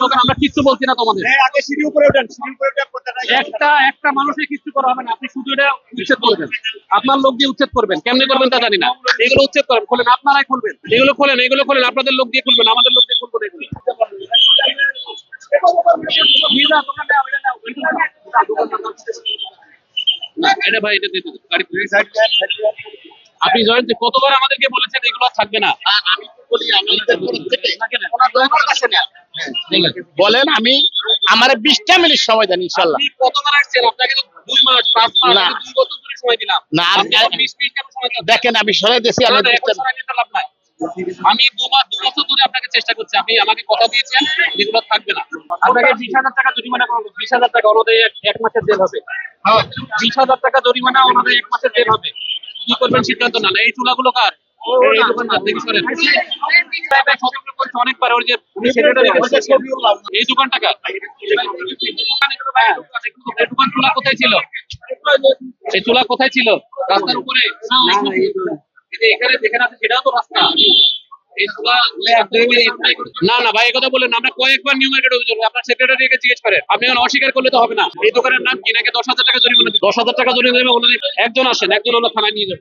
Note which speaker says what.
Speaker 1: দোকান আমরা কিচ্ছু বলছি না তোমাদের।
Speaker 2: আগে সিঁড়ি উপরে ওঠেন, সিঁড়ি উপরে উঠে
Speaker 1: একটা মানুষের কিচ্ছু করা হবে না, আপনি শুধু এটা উচ্ছেদ করবেন, আপনার লোক দিয়ে উচ্ছেদ করবেন, কেমনে করবেন তা জানি না। এগুলো উচ্ছেদ করেন, খোলেন, আপনারাই খুলবেন, এগুলো খোলেন, এগুলো খোলেন, আপনাদের লোক দিয়ে খুলবেন, আমাদের লোক দিয়ে খুলবো না এগুলো। না, এটা ভাই এটা দিয়ে দিন, গাড়ি আপনি জয়েন কতবার আমাদেরকে বলেছেন এগুলো আর থাকবে না।
Speaker 2: আমি তো বলি বলেন, আমি আমার 20টা মিনিট সময় দেন ইনশাআল্লাহ।
Speaker 1: আপনি কতবার আসছেন? আপনাকে তো 2 মাস 5 মাস
Speaker 2: না।
Speaker 1: 2 বছর ধরে সময় দিলাম।
Speaker 2: না,
Speaker 1: আপনি 20 মিনিট কেন সময় দিলেন?
Speaker 2: দেখেন আমি সরাই দিয়েছি,
Speaker 1: না, না, এখন সময় দিতে লাভ নাই। আমি 2 বছর ধরে আপনাকে চেষ্টা করছি, আপনি আমাকে কথা দিয়েছেন এগুলো থাকবে না। আপনাকে 20,000 টাকা জরিমানা করবো, 20,000 টাকা অনুযায়ী 1 মাসের জেল হবে। 20,000 টাকা জরিমানা অনুযায়ী 1 মাসের জেল হবে। কি করবেন সিদ্ধান্ত না। এই চুলাগুলো কার? এই দোকানদার, দেখি সরেন। অনেকবার ওই যে সেক্রেটারি এই দোকানটা কার? এই দোকান চুলা কোথায় ছিল? এই চুলা কোথায় ছিল? রাস্তার উপরে? এখানে যেখানে আছে সেটাও তো রাস্তা। এই চুলা না না ভাই, এই কথা বলেন, আমরা কয়েকবার নিউ মার্কেট অভিযোগ, আপনার সেক্রেটারিকে জিজ্ঞেস করেন। আপনি এখন অস্বীকার করলে তো হবে না। এই দোকানের নাম কি? নাকি 10,000 টাকা জরিমানা, 10,000 টাকা জরিমানা দেবে। একজন আসেন, একজন হলো থানায় নিয়ে যাবে।